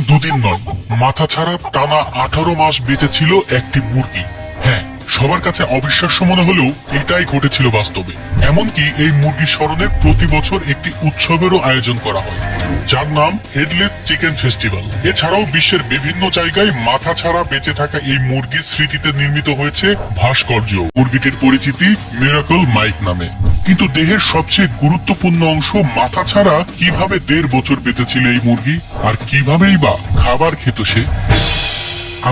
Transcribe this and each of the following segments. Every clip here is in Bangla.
দুদিন নয়, মাথা ছাড়া টানা 18 মাস বেঁচে ছিল একটি মুরগি। হ্যাঁ, সবার কাছে অবিশ্বাস্য মনে হলেও এটাই ঘটেছিল বাস্তবে। এমনকি এই মুরগির স্মরণে প্রতি বছর একটি উৎসবেরও আয়োজন করা হয়, যার নাম হেডলেস চিকেন ফেস্টিভ্যাল। এছাড়াও বিশ্বের বিভিন্ন জায়গায় মাথা ছাড়া বেঁচে থাকা এই মুরগির স্মৃতিতে নির্মিত হয়েছে ভাস্কর্য। মুরগিটির পরিচিতি মিরাকল মাইক নামে। কিন্তু দেহের সবচেয়ে গুরুত্বপূর্ণ অংশ মাথা ছাড়া কিভাবে 1.5 বছর বেঁচেছিল এই মুরগি, আর কিভাবেই বা খাবার খেত সে।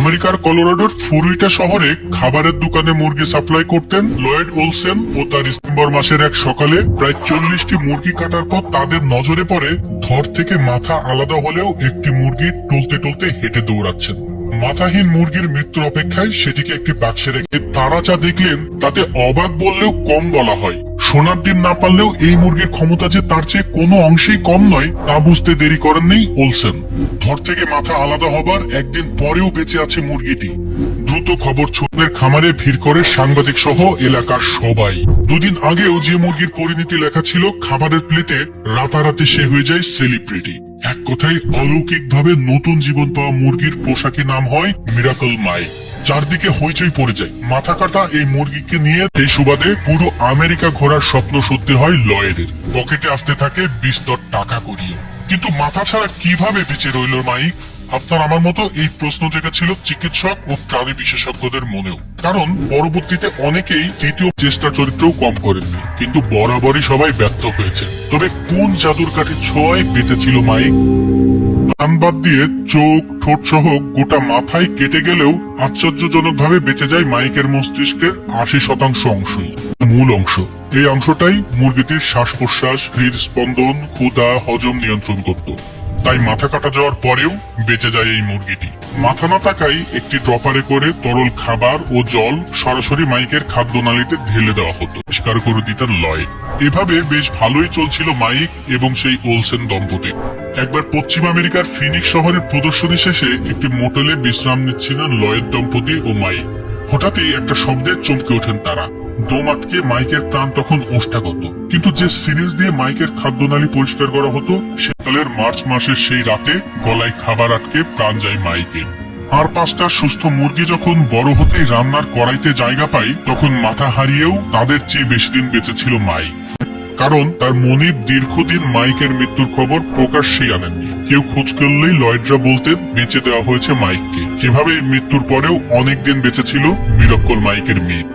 আমেরিকার কলোরাডোর ফ্লোরিডা শহরে খাবারের দোকানে মুরগি সাপ্লাই করতেন লয়েড ওলসেন ও তার ডিসেম্বর মাসের এক সকালে প্রায় 40টি মুরগি কাটার পর তাদের নজরে পড়ে ধর থেকে মাথা আলাদা হলেও একটি মুরগি টলতে টলতে হেঁটে দৌড়াচ্ছেন। মাথাহীন মুরগির মৃত্যুর অপেক্ষায় সেটিকে একটি বাক্সে রেখে তারা যা দেখলেন তাতে অবাক বললেও কম বলা হয়। সোনার ডিম না পারলেও এই মুরগির ক্ষমতা যে তার চেয়ে কোনো অংশেই কম নয় তা বুঝতে দেরি করেননি ওলসেন। ধর থেকে মাথা আলাদা হবার একদিন পরেও বেঁচে আছে মুরগিটি। দ্রুত খবর ছড়িয়ে খামারে ভিড় করে সাংবাদিক সহ এলাকার সবাই। দুদিন আগেও যে মুরগির পরিণতি লেখা ছিল খাবারের প্লেটে, রাতারাতি সে হয়ে যায় সেলিব্রিটি। এক কথায় অলৌকিকভাবে নতুন জীবন পাওয়া মুরগির পোশাকি নাম হয় মিরাকল মাইক। চারদিকে হইচই পড়ে যায় মাথা কাটা এই মুরগিকে নিয়ে। এই সুবাদে পুরো আমেরিকা ঘোরার স্বপ্ন সত্যি হয় লয়েডের। পকেটে আসতে থাকে বিস্তর টাকা করিয়ে। কিন্তু মাথা ছাড়া কিভাবে বেঁচে রইল মাইক? আপনার আমার মতো এই প্রশ্ন জেগেছিল চিকিৎসক ও প্রাণী বিশেষজ্ঞদের মনেও। কারণ পরবর্তীতে অনেকেই তৃতীয় চেষ্টা চরিত্রও কম করেননি, কিন্তু বরাবরই সবাই ব্যর্থ হয়েছে। তবে কোন জাদুর কাঠির ছোঁয়ায় বেঁচেছিল মাইক? কান বাদ দিয়ে চোখ, ঠোঁট সহ গোটা মাথায় কেটে গেলেও আশ্চর্যজনক ভাবে বেঁচে যায় মাইকের মস্তিষ্কের 80% অংশই। মূল অংশ, এই অংশটাই মুরগিটির শ্বাস প্রশ্বাস, হৃদস্পন্দন, ক্ষুধা, হজম নিয়ন্ত্রণ করত। তাই মাথা কাটা যাওয়ার পরেও বেঁচে যায় এই মুরগিটি। মাথা না থাকায় একটি ড্রপারে করে তরল খাবার ও জল সরাসরি মাইকের খাদ্যনালীতে ঢেলে দেওয়া হতো, পরিষ্কার করে দিতেন লয়েড। এভাবে বেশ ভালোই চলছিল মাইক এবং সেই ওলসেন দম্পতি। একবার পশ্চিম আমেরিকার ফিনিক্স শহরের প্রদর্শনী শেষে একটি মোটেলে বিশ্রাম নিচ্ছিলেন লয়েড দম্পতি ও মাইক। হঠাৎই একটা শব্দে চমকে ওঠেন তারা। দম আটকে মাইকের প্রাণ তখন ওষ্ঠাগত। কিন্তু যে সিরিঞ্জ দিয়ে মাইকের খাদ্যনালী পরিষ্কার করা হতো, শীতকালের মার্চ মাসের সেই রাতে গলায় খাবার আটকে প্রাণ যায় মাইকের। আর 5টা সুস্থ মুরগি যখন বড় হতেই রান্নার কড়াইতে জায়গা পায়, তখন মাথা হারিয়েও তাদের চেয়ে বেশি দিন বেঁচে ছিল মাইক। কারণ তার মনিব দীর্ঘদিন মাইকের মৃত্যুর খবর প্রকাশ্যেই আনেননি। কেউ খোঁজ করলেই লয়েডরা বলতেন বেঁচে দেওয়া হয়েছে মাইককে। এভাবে মৃত্যুর পরেও অনেকদিন বেঁচে ছিল মিরাকল মাইকের মেয়ে।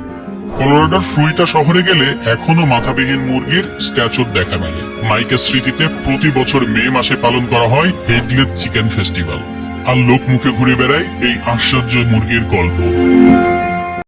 কলোরাডোর ফ্লোরিডা শহরে গেলে এখনো মাথাবিহীন মুরগির স্ট্যাচুর দেখা মেলে। মাইকের স্মৃতিতে প্রতি বছর মে মাসে পালন করা হয় হেডলেস চিকেন ফেস্টিভ্যাল। আর লোক মুখে ঘুরে বেড়ায় এই আশ্চর্য মুরগির গল্প।